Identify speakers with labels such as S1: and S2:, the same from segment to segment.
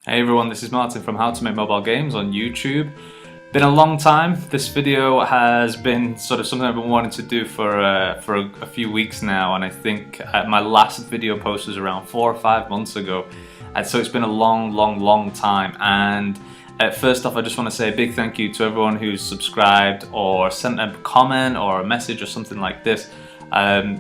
S1: Hey everyone, this is Martin from How to Make Mobile Games on YouTube. Been a long time. This video has been sort of something I've been wanting to do for a few weeks now, and I think my last video post was around 4 or 5 months ago, and so it's been a long time. And first off, I just want to say a big thank you to everyone who's subscribed or sent a comment or a message or something like this.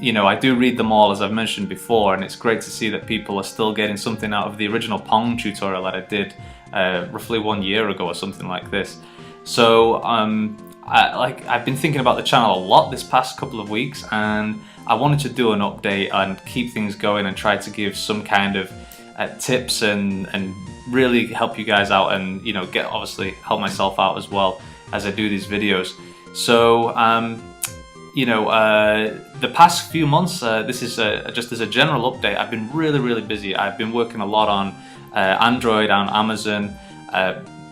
S1: You know, I do read them all, as I've mentioned before, and it's great to see that people are still getting something out of the original Pong tutorial that I did roughly 1 year ago or something like this. So I've been thinking about the channel a lot this past couple of weeks, and I wanted to do an update and keep things going and try to give some kind of tips and really help you guys out, and you know, obviously help myself out as well as I do these videos. So you know, the past few months, this is just as a general update, I've been really busy. I've been working a lot on Android and Amazon,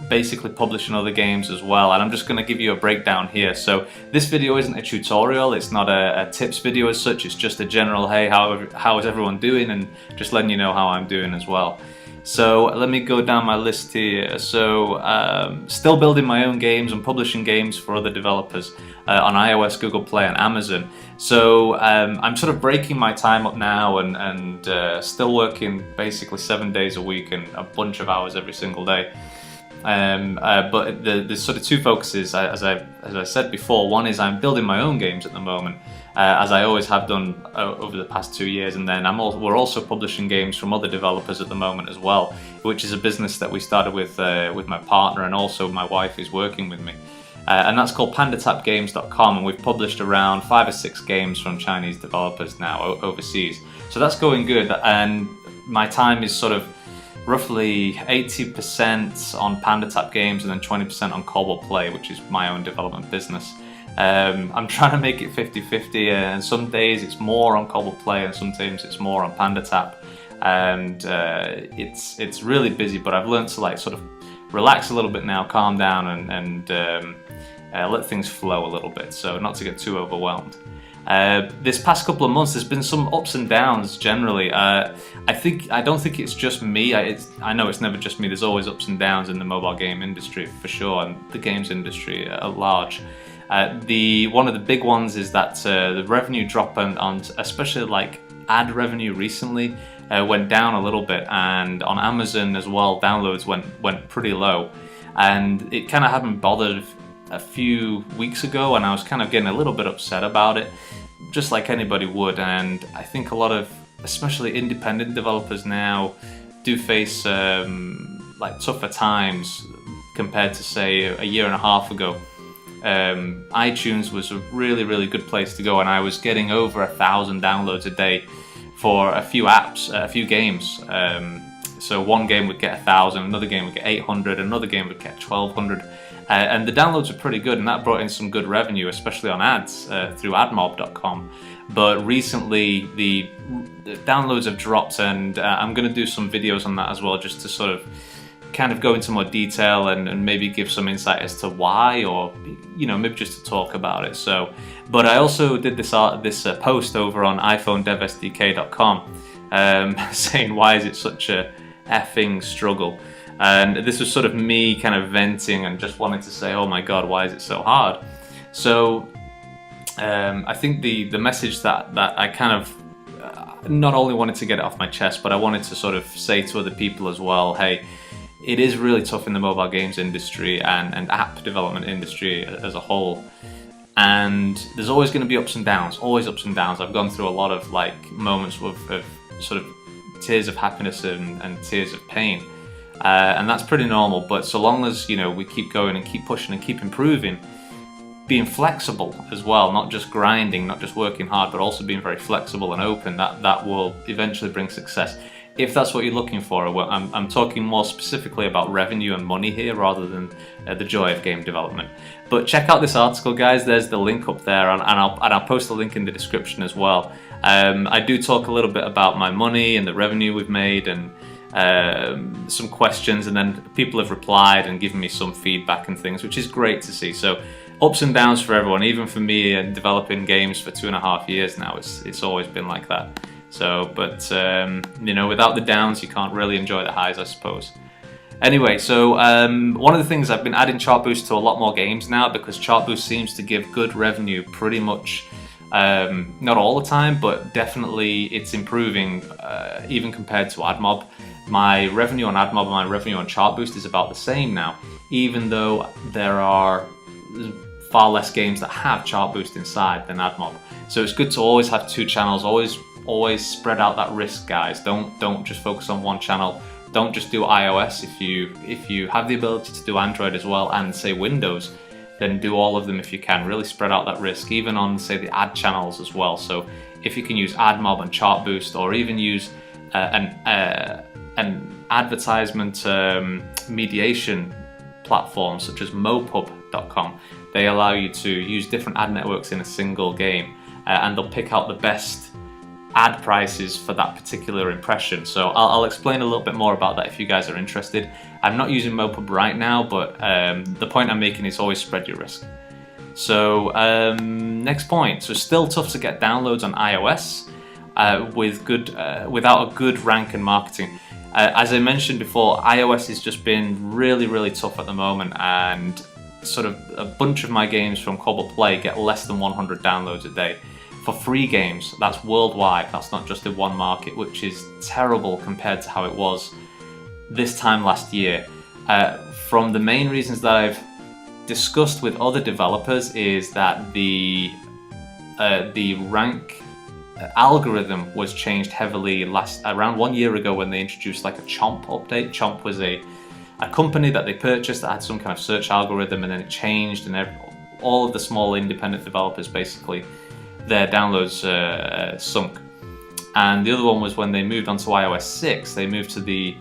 S1: basically publishing other games as well, and I'm just going to give you a breakdown here. So this video isn't a tutorial, it's not a tips video as such, it's just a general, hey, how is everyone doing, and just letting you know how I'm doing as well. So let me go down my list here. So still building my own games and publishing games for other developers on iOS, Google Play and Amazon. So I'm sort of breaking my time up now and still working basically 7 days a week and a bunch of hours every single day. But there's sort of two focuses, as I said before. One is I'm building my own games at the moment, as I always have done over the past 2 years, and then we're also publishing games from other developers at the moment as well, which is a business that we started with my partner, and also my wife is working with me. And that's called pandatapgames.com, and we've published around 5 or 6 games from Chinese developers now overseas. So that's going good, and my time is sort of roughly 80% on PandaTap Games and then 20% on Cobalt Play, which is my own development business. I'm trying to make it 50-50, and some days it's more on Cobalt Play and sometimes it's more on PandaTap, and it's really busy, but I've learned to like sort of relax a little bit now, calm down, and let things flow a little bit, so not to get too overwhelmed. This past couple of months, there's been some ups and downs generally. I don't think it's just me. I know it's never just me. There's always ups and downs in the mobile game industry for sure, and the games industry at large. One of the big ones is that the revenue drop on especially like ad revenue recently went down a little bit, and on Amazon as well, downloads went pretty low, and it kind of hadn't bothered a few weeks ago, and I was kind of getting a little bit upset about it, just like anybody would. And I think a lot of, especially independent developers now, do face like tougher times compared to say a year and a half ago. iTunes was a really good place to go, and I was getting over 1,000 downloads a day for a few apps, a few games. So one game would get 1,000, another game would get 800, another game would get 1,200. And the downloads were pretty good, and that brought in some good revenue, especially on ads through admob.com. But recently the downloads have dropped, and I'm going to do some videos on that as well, just to sort of kind of go into more detail and maybe give some insight as to why, or you know, maybe just to talk about it. So, but I also did this post over on iPhoneDevSDK.com saying why is it such a effing struggle. And this was sort of me kind of venting and just wanting to say, oh my god, why is it so hard? So I think the message that I kind of not only wanted to get it off my chest, but I wanted to sort of say to other people as well, hey, it is really tough in the mobile games industry and app development industry as a whole. And there's always going to be ups and downs, always ups and downs. I've gone through a lot of like moments of sort of tears of happiness and tears of pain. And that's pretty normal, but so long as, you know, we keep going and keep pushing and keep improving, being flexible as well, not just grinding, not just working hard, but also being very flexible and open, that will eventually bring success. If that's what you're looking for. Well, I'm talking more specifically about revenue and money here rather than the joy of game development. But check out this article, guys. There's the link up there, and I'll post the link in the description as well. I do talk a little bit about my money and the revenue we've made, and some questions, and then people have replied and given me some feedback and things, which is great to see. So ups and downs for everyone, even for me, and developing games for 2.5 years now, it's always been like that. So, but you know, without the downs, you can't really enjoy the highs, I suppose. Anyway, so one of the things I've been adding Chartboost to a lot more games now, because Chartboost seems to give good revenue pretty much, not all the time, but definitely it's improving even compared to AdMob. My revenue on AdMob and my revenue on Chartboost is about the same now, even though there are far less games that have Chartboost inside than AdMob. So it's good to always have two channels, always spread out that risk, guys. Don't just focus on one channel. Don't just do iOS. If you have the ability to do Android as well and say Windows, then do all of them if you can. Really spread out that risk, even on say the ad channels as well. So if you can use AdMob and Chartboost, or even use an advertisement mediation platform such as Mopub.com, they allow you to use different ad networks in a single game, and they'll pick out the best ad prices for that particular impression. So I'll explain a little bit more about that if you guys are interested. I'm not using Mopub right now, but the point I'm making is always spread your risk. So next point, so still tough to get downloads on iOS without a good rank and marketing. As I mentioned before, iOS has just been really tough at the moment, and sort of a bunch of my games from Cobalt Play get less than 100 downloads a day. For free games, that's worldwide, that's not just in one market, which is terrible compared to how it was this time last year. From the main reasons that I've discussed with other developers is that the rank algorithm was changed heavily around 1 year ago when they introduced like a Chomp update. Chomp was a company that they purchased that had some kind of search algorithm, and then it changed, and all of the small independent developers, basically their downloads sunk. And the other one was when they moved onto iOS 6, they moved to the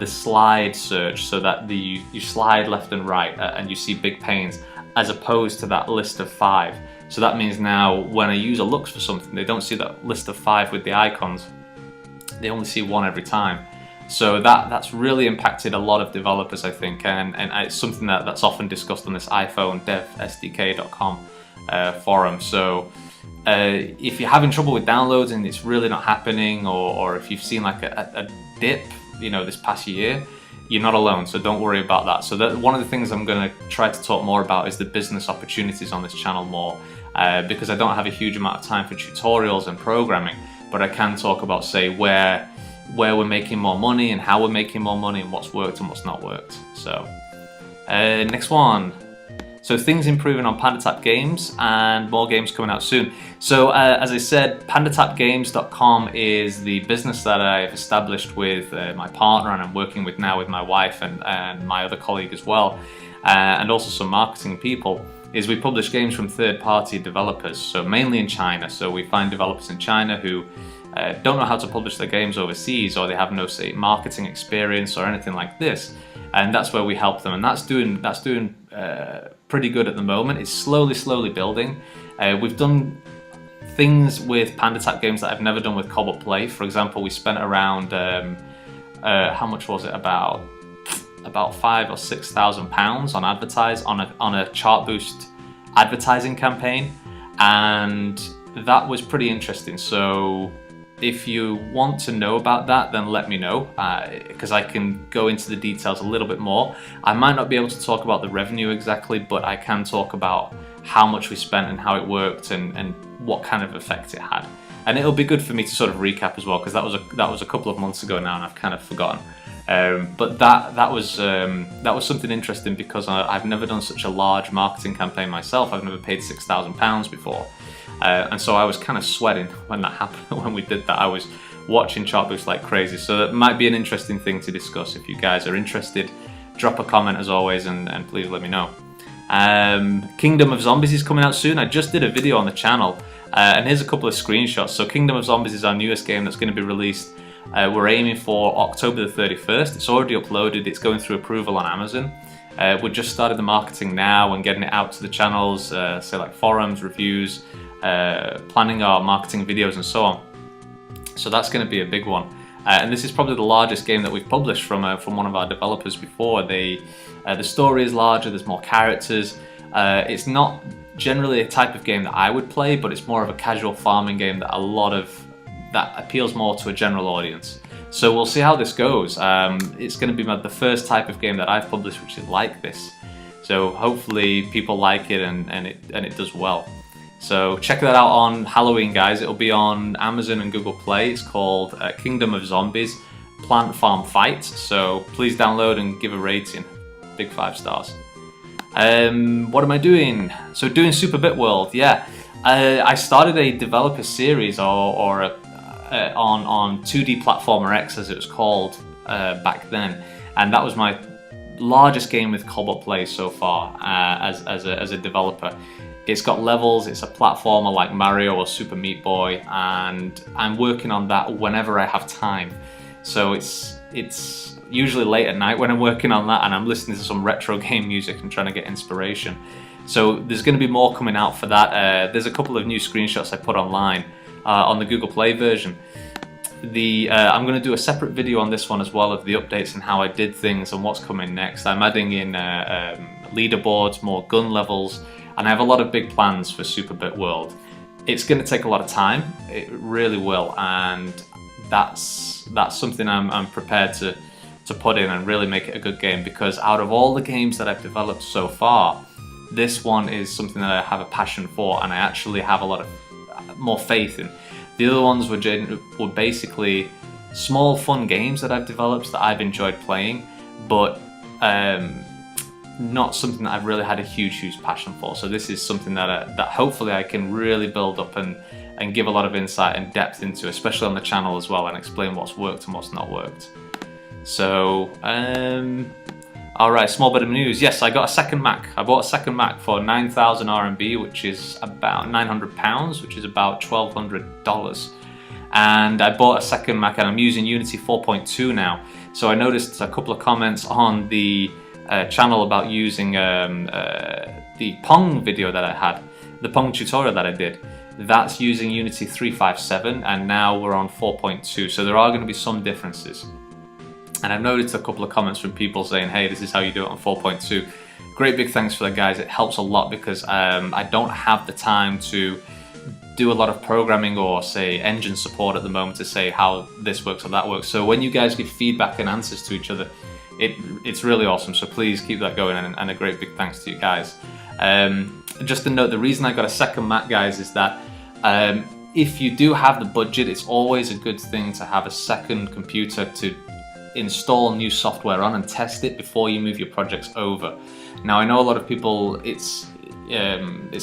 S1: slide search, so that you slide left and right and you see big panes, as opposed to that list of 5. So that means now when a user looks for something, they don't see that list of 5 with the icons, they only see 1 every time. So that's really impacted a lot of developers, I think, and it's something that's often discussed on this iPhone devsdk.com forum. So if you're having trouble with downloads and it's really not happening, or if you've seen like a dip, this past year, you're not alone, so don't worry about that. So one of the things I'm going to try to talk more about is the business opportunities on this channel more, because I don't have a huge amount of time for tutorials and programming, but I can talk about, say, where we're making more money and how we're making more money and what's worked and what's not worked. So next one. So things improving on PandaTap Games, and more games coming out soon. So as I said, pandatapgames.com is the business that I've established with my partner, and I'm working with now with my wife and my other colleague as well, and also some marketing people. Is we publish games from third-party developers, so mainly in China. So we find developers in China who don't know how to publish their games overseas, or they have no, say, marketing experience or anything like this, and that's where we help them, and that's doing pretty good at the moment. It's slowly building. We've done things with PandaTap Games that I've never done with Cobalt Play. For example, we spent around how much was it? About £5,000 or £6,000 on a Chartboost advertising campaign, and that was pretty interesting. So if you want to know about that, then let me know, because I can go into the details a little bit more. I might not be able to talk about the revenue exactly, but I can talk about how much we spent and how it worked and what kind of effect it had. And it'll be good for me to sort of recap as well, because that was a couple of months ago now, and I've kind of forgotten. But that was something interesting, because I've never done such a large marketing campaign myself. I've never paid £6,000 before. And so I was kind of sweating when that happened. When we did that, I was watching Chartboost like crazy. So that might be an interesting thing to discuss. If you guys are interested, drop a comment as always, and please let me know. Kingdom of Zombies is coming out soon. I just did a video on the channel, and here's a couple of screenshots. So Kingdom of Zombies is our newest game that's going to be released. We're aiming for October the 31st. It's already uploaded. It's going through approval on Amazon. We just started the marketing now and getting it out to the channels, say like forums, reviews, planning our marketing videos and so on. So that's going to be a big one, and this is probably the largest game that we've published from one of our developers before. The story is larger, there's more characters. It's not generally a type of game that I would play, but it's more of a casual farming game that appeals more to a general audience. So we'll see how this goes. It's going to be the first type of game that I've published which is like this. So hopefully people like it and it does well. So check that out on Halloween, guys. It'll be on Amazon and Google Play. It's called Kingdom of Zombies Plant Farm Fight. So please download and give a rating. Big 5 stars. What am I doing? So doing Super Bit World, yeah. I started a developer series on 2D Platformer X, as it was called back then, and that was my largest game with Cobalt Play so far as a developer. It's got levels, it's a platformer like Mario or Super Meat Boy, and I'm working on that whenever I have time. So it's usually late at night when I'm working on that, and I'm listening to some retro game music and trying to get inspiration. So there's going to be more coming out for that. There's a couple of new screenshots I put online on the Google Play version. I'm going to do a separate video on this one as well of the updates and how I did things and what's coming next. I'm adding in leaderboards, more gun levels, and I have a lot of big plans for Super Bit World. It's going to take a lot of time, it really will, and that's something I'm prepared to put in and really make it a good game, because out of all the games that I've developed so far, this one is something that I have a passion for and I actually have a lot of more faith in. The other ones were basically small fun games that I've developed that I've enjoyed playing, but not something that I've really had a huge passion for. So this is something that hopefully I can really build up and give a lot of insight and depth into, especially on the channel as well, and explain what's worked and what's not worked. So, alright, small bit of news. Yes, I got a second Mac. I bought a second Mac for 9,000 RMB, which is about £900, which is about $1,200. And I bought a second Mac and I'm using Unity 4.2 now. So I noticed a couple of comments on the channel about using the Pong video that I had, the Pong tutorial that I did. That's using Unity 3.5.7, and now we're on 4.2, so there are going to be some differences. And I've noticed a couple of comments from people saying, hey, this is how you do it on 4.2. Great big thanks for that, guys. It helps a lot because I don't have the time to do a lot of programming or say engine support at the moment to say how this works or that works. So when you guys give feedback and answers to each other, it's really awesome. So please keep that going, and a great big thanks to you guys. Just to note, the reason I got a second Mac, guys, is that if you do have the budget, it's always a good thing to have a second computer to install new software on and test it before you move your projects over. Now I know a lot of people, it's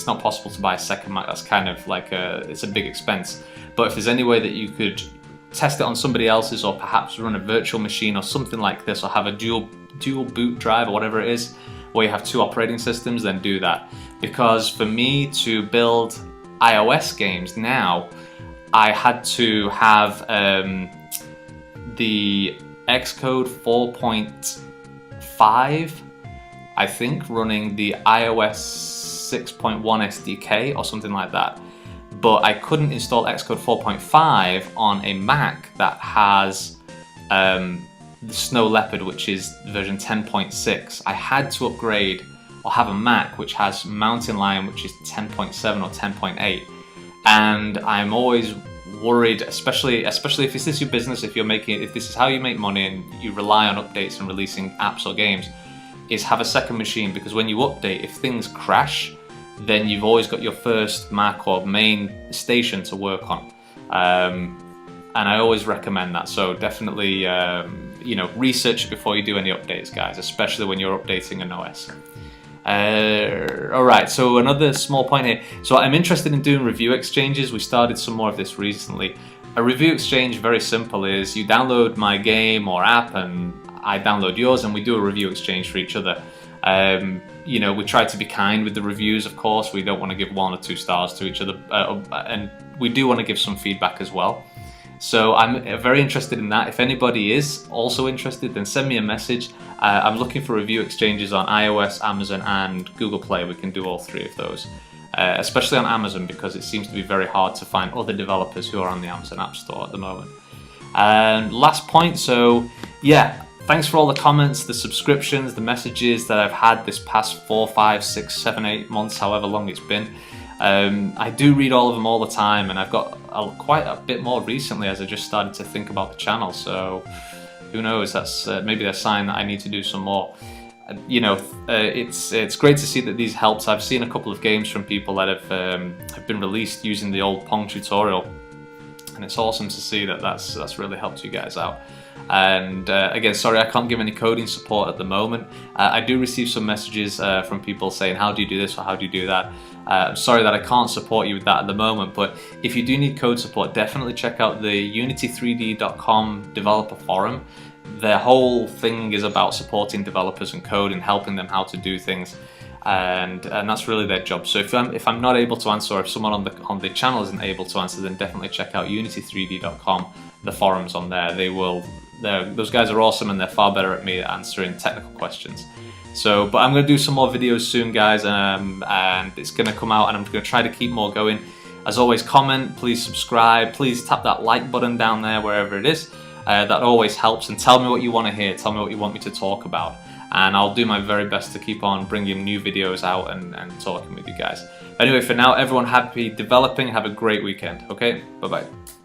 S1: not possible to buy a second Mac. That's kind of like it's a big expense. But if there's any way that you could test it on somebody else's, or perhaps run a virtual machine or something like this, or have a dual boot drive or whatever it is, where you have 2 operating systems, then do that. Because for me to build iOS games now, I had to have the Xcode 4.5, I think, running the iOS 6.1 SDK or something like that. But I couldn't install Xcode 4.5 on a Mac that has the Snow Leopard, which is version 10.6. I had to upgrade or have a Mac which has Mountain Lion, which is 10.7 or 10.8. And I'm always worried, especially if this is your business, if this is how you make money and you rely on updates and releasing apps or games, is have a second machine, because when you update, if things crash, then you've always got your first Mac or main station to work on. And I always recommend that. So definitely, research before you do any updates, guys, especially when you're updating an OS. Alright, so another small point here. So I'm interested in doing review exchanges. We started some more of this recently. A review exchange, very simple, is you download my game or app and I download yours, and we do a review exchange for each other. We try to be kind with the reviews, of course. We don't want to give 1 or 2 stars to each other, and we do want to give some feedback as well. So I'm very interested in that. If anybody is also interested, then send me a message. I'm looking for review exchanges on iOS, Amazon, and Google Play. We can do all 3 of those, especially on Amazon, because it seems to be very hard to find other developers who are on the Amazon App Store at the moment. And last point, so yeah, thanks for all the comments, the subscriptions, the messages that I've had this past 4, 5, 6, 7, 8 months, however long it's been. I do read all of them all the time, and I've got quite a bit more recently as I just started to think about the channel. So who knows? That's maybe a sign that I need to do some more. You know, it's great to see that these helps. I've seen a couple of games from people that have been released using the old Pong tutorial, and it's awesome to see that that's really helped you guys out. And again, sorry I can't give any coding support at the moment. I do receive some messages from people saying, how do you do this or how do you do that? I'm sorry that I can't support you with that at the moment, but if you do need code support, definitely check out the unity3d.com developer forum. Their whole thing is about supporting developers and code and helping them how to do things, and that's really their job. So if I'm not able to answer, or if someone on the channel isn't able to answer, then definitely check out unity3d.com, the forums on there. Those guys are awesome, and they're far better at me at answering technical questions. So, but I'm going to do some more videos soon, guys, and it's going to come out, and I'm going to try to keep more going. As always, comment, please subscribe, please tap that like button down there wherever it is. That always helps, and tell me what you want to hear, tell me what you want me to talk about, and I'll do my very best to keep on bringing new videos out and talking with you guys. Anyway, for now, everyone happy developing, have a great weekend, okay? Bye-bye.